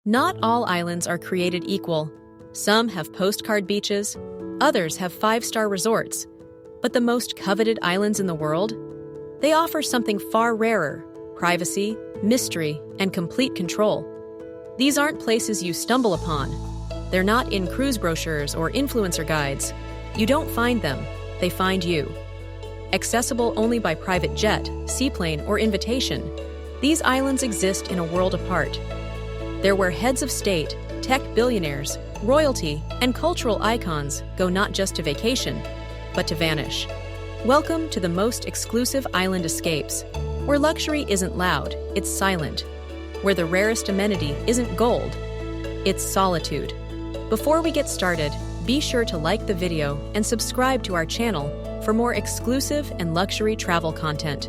Not all islands are created equal. Some have postcard beaches, others have five-star resorts. But the most coveted islands in the world? They offer something far rarer: privacy, mystery, and complete control. These aren't places you stumble upon. They're not in cruise brochures or influencer guides. You don't find them, they find you. Accessible only by private jet, seaplane, or invitation, these islands exist in a world apart. They're where heads of state, tech billionaires, royalty, and cultural icons go not just to vacation, but to vanish. Welcome to the most exclusive island escapes, where luxury isn't loud, it's silent. Where the rarest amenity isn't gold, it's solitude. Before we get started, be sure to like the video and subscribe to our channel for more exclusive and luxury travel content.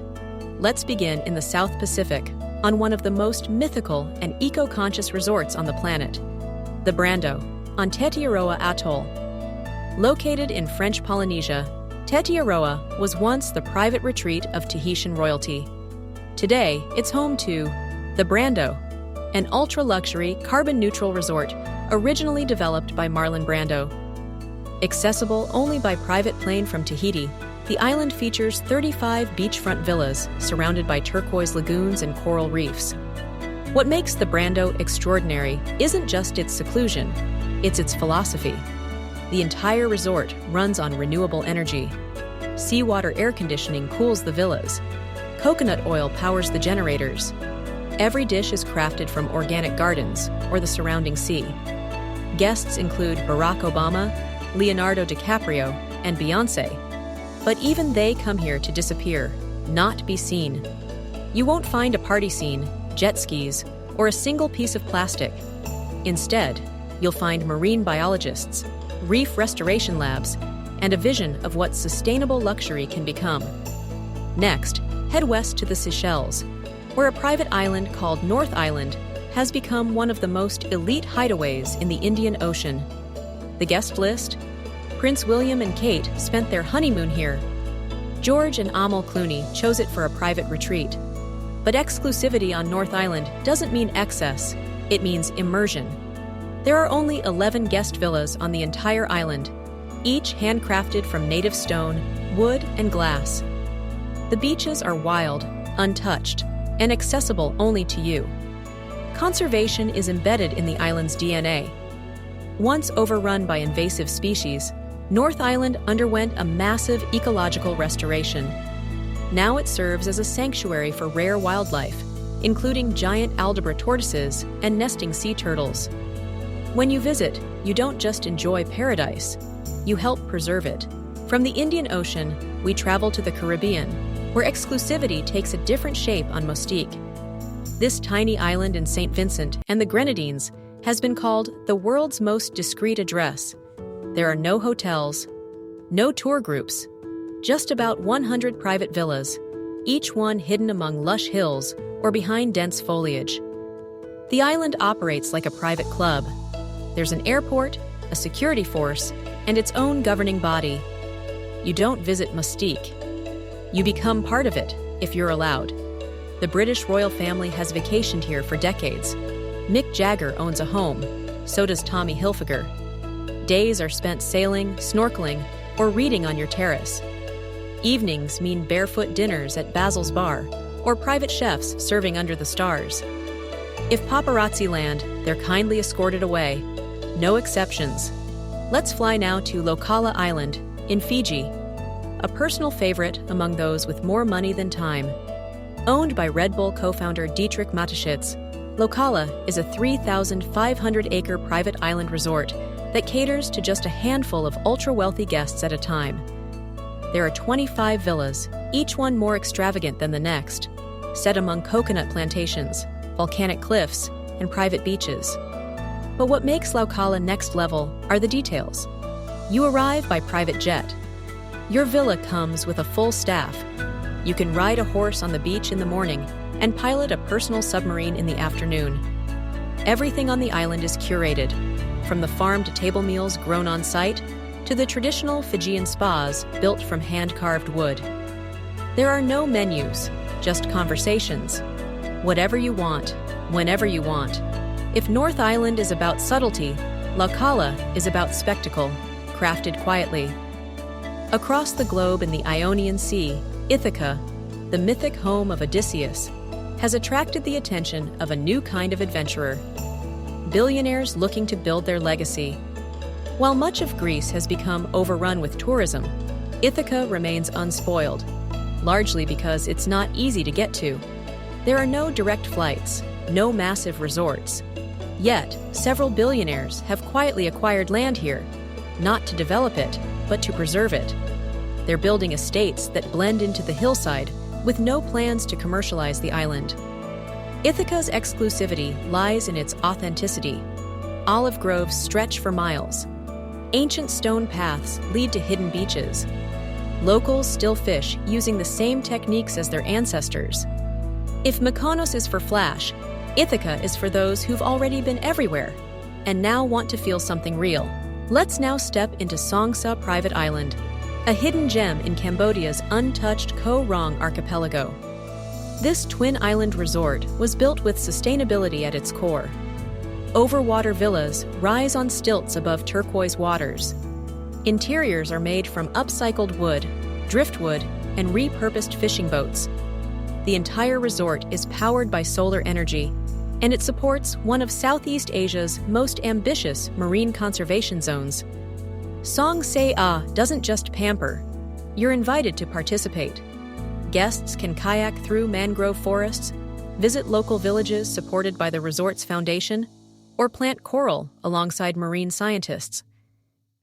Let's begin in the South Pacific, on one of the most mythical and eco-conscious resorts on the planet, the Brando, on Tetiaroa Atoll. Located in French Polynesia, Tetiaroa was once the private retreat of Tahitian royalty. Today, it's home to the Brando, an ultra-luxury, carbon-neutral resort originally developed by Marlon Brando. Accessible only by private plane from Tahiti, the island features 35 beachfront villas surrounded by turquoise lagoons and coral reefs. What makes the Brando extraordinary isn't just its seclusion, it's its philosophy. The entire resort runs on renewable energy. Seawater air conditioning cools the villas. Coconut oil powers the generators. Every dish is crafted from organic gardens or the surrounding sea. Guests include Barack Obama, Leonardo DiCaprio, and Beyoncé. But even they come here to disappear, not be seen. You won't find a party scene, jet skis, or a single piece of plastic. Instead, you'll find marine biologists, reef restoration labs, and a vision of what sustainable luxury can become. Next, head west to the Seychelles, where a private island called North Island has become one of the most elite hideaways in the Indian Ocean. The guest list? Prince William and Kate spent their honeymoon here. George and Amal Clooney chose it for a private retreat. But exclusivity on North Island doesn't mean excess, it means immersion. There are only 11 guest villas on the entire island, each handcrafted from native stone, wood, and glass. The beaches are wild, untouched, and accessible only to you. Conservation is embedded in the island's DNA. Once overrun by invasive species, North Island underwent a massive ecological restoration. Now it serves as a sanctuary for rare wildlife, including giant Aldabra tortoises and nesting sea turtles. When you visit, you don't just enjoy paradise, you help preserve it. From the Indian Ocean, we travel to the Caribbean, where exclusivity takes a different shape on Mustique. This tiny island in St. Vincent and the Grenadines has been called the world's most discreet address. There are no hotels, no tour groups, just about 100 private villas, each one hidden among lush hills or behind dense foliage. The island operates like a private club. There's an airport, a security force, and its own governing body. You don't visit Mustique. You become part of it, if you're allowed. The British royal family has vacationed here for decades. Mick Jagger owns a home, so does Tommy Hilfiger. Days are spent sailing, snorkeling, or reading on your terrace. Evenings mean barefoot dinners at Basil's Bar, or private chefs serving under the stars. If paparazzi land, they're kindly escorted away. No exceptions. Let's fly now to Laucala Island, in Fiji, a personal favorite among those with more money than time. Owned by Red Bull co-founder Dietrich Mateschitz, Laucala is a 3,500-acre private island resort that caters to just a handful of ultra-wealthy guests at a time. There are 25 villas, each one more extravagant than the next, set among coconut plantations, volcanic cliffs, and private beaches. But what makes Laucala next level are the details. You arrive by private jet. Your villa comes with a full staff. You can ride a horse on the beach in the morning and pilot a personal submarine in the afternoon. Everything on the island is curated, from the farm-to-table meals grown on site to the traditional Fijian spas built from hand-carved wood. There are no menus, just conversations. Whatever you want, whenever you want. If North Island is about subtlety, Laucala is about spectacle, crafted quietly. Across the globe in the Ionian Sea, Ithaca, the mythic home of Odysseus, has attracted the attention of a new kind of adventurer: billionaires looking to build their legacy. While much of Greece has become overrun with tourism, Ithaca remains unspoiled, largely because it's not easy to get to. There are no direct flights, no massive resorts. Yet, several billionaires have quietly acquired land here, not to develop it, but to preserve it. They're building estates that blend into the hillside with no plans to commercialize the island. Ithaca's exclusivity lies in its authenticity. Olive groves stretch for miles. Ancient stone paths lead to hidden beaches. Locals still fish using the same techniques as their ancestors. If Mykonos is for flash, Ithaca is for those who've already been everywhere and now want to feel something real. Let's now step into Songsa Private Island, a hidden gem in Cambodia's untouched Koh Rong archipelago. This twin-island resort was built with sustainability at its core. Overwater villas rise on stilts above turquoise waters. Interiors are made from upcycled wood, driftwood, and repurposed fishing boats. The entire resort is powered by solar energy, and it supports one of Southeast Asia's most ambitious marine conservation zones. Song Se A doesn't just pamper. You're invited to participate. Guests can kayak through mangrove forests, visit local villages supported by the resort's foundation, or plant coral alongside marine scientists.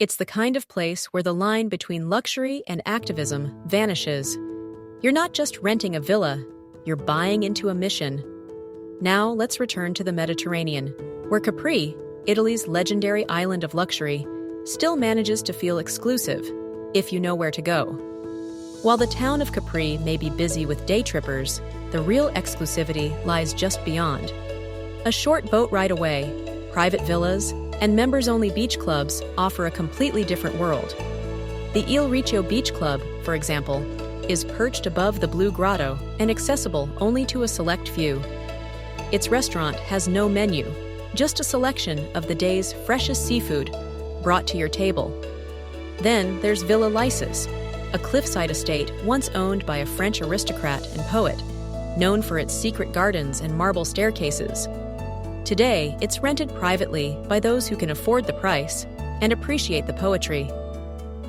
It's the kind of place where the line between luxury and activism vanishes. You're not just renting a villa, you're buying into a mission. Now let's return to the Mediterranean, where Capri, Italy's legendary island of luxury, still manages to feel exclusive, if you know where to go. While the town of Capri may be busy with day trippers, the real exclusivity lies just beyond. A short boat ride away, private villas, and members-only beach clubs offer a completely different world. The Il Riccio Beach Club, for example, is perched above the Blue Grotto and accessible only to a select few. Its restaurant has no menu, just a selection of the day's freshest seafood brought to your table. Then there's Villa Lysis, a cliffside estate once owned by a French aristocrat and poet, known for its secret gardens and marble staircases. Today, it's rented privately by those who can afford the price and appreciate the poetry.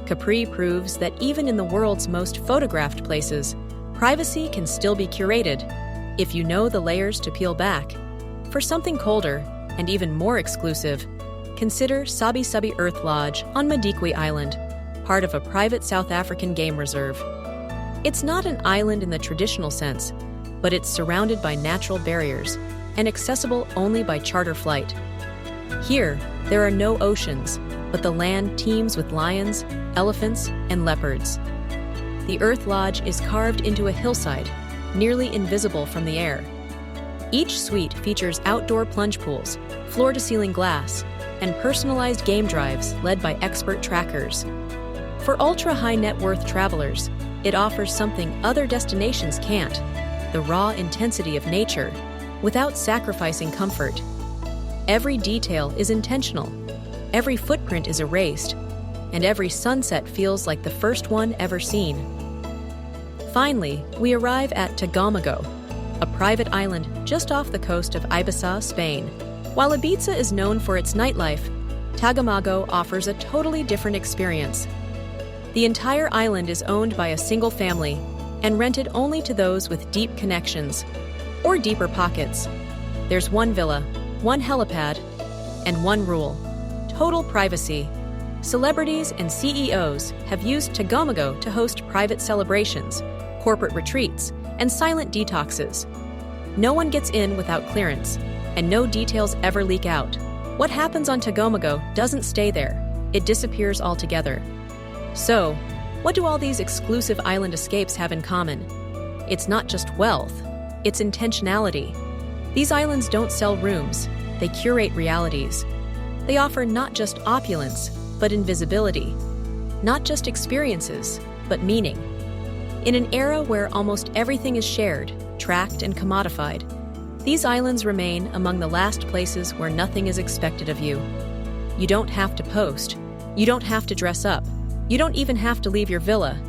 Capri proves that even in the world's most photographed places, privacy can still be curated if you know the layers to peel back. For something colder and even more exclusive, consider Sabi Sabi Earth Lodge on Mustique Island, part of a private South African game reserve. It's not an island in the traditional sense, but it's surrounded by natural barriers and accessible only by charter flight. Here, there are no oceans, but the land teems with lions, elephants, and leopards. The Earth Lodge is carved into a hillside, nearly invisible from the air. Each suite features outdoor plunge pools, floor-to-ceiling glass, and personalized game drives led by expert trackers. For ultra-high net worth travelers, it offers something other destinations can't: the raw intensity of nature, without sacrificing comfort. Every detail is intentional, every footprint is erased, and every sunset feels like the first one ever seen. Finally, we arrive at Tagomago, a private island just off the coast of Ibiza, Spain. While Ibiza is known for its nightlife, Tagomago offers a totally different experience. The entire island is owned by a single family and rented only to those with deep connections or deeper pockets. There's one villa, one helipad, and one rule: total privacy. Celebrities and CEOs have used Tagomago to host private celebrations, corporate retreats, and silent detoxes. No one gets in without clearance, and no details ever leak out. What happens on Tagomago doesn't stay there. It disappears altogether. So, what do all these exclusive island escapes have in common? It's not just wealth, it's intentionality. These islands don't sell rooms, they curate realities. They offer not just opulence, but invisibility. Not just experiences, but meaning. In an era where almost everything is shared, tracked, and commodified, These islands remain among the last places where nothing is expected of you. You don't have to post. You don't have to dress up. You don't even have to leave your villa.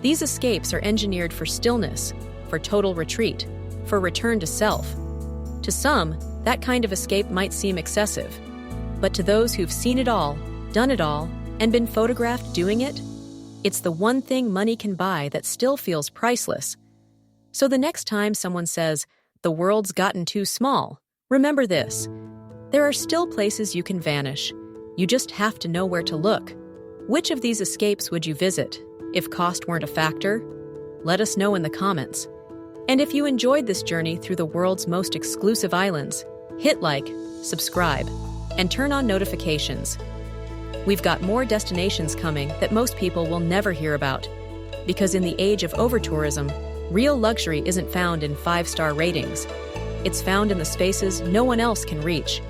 These escapes are engineered for stillness, for total retreat, for return to self. To some, that kind of escape might seem excessive. But to those who've seen it all, done it all, and been photographed doing it, it's the one thing money can buy that still feels priceless. So the next time someone says, "The world's gotten too small," remember this. There are still places you can vanish. You just have to know where to look. Which of these escapes would you visit, if cost weren't a factor? Let us know in the comments. And if you enjoyed this journey through the world's most exclusive islands, hit like, subscribe, and turn on notifications. We've got more destinations coming that most people will never hear about. Because in the age of over-tourism, real luxury isn't found in 5-star ratings. It's found in the spaces no one else can reach.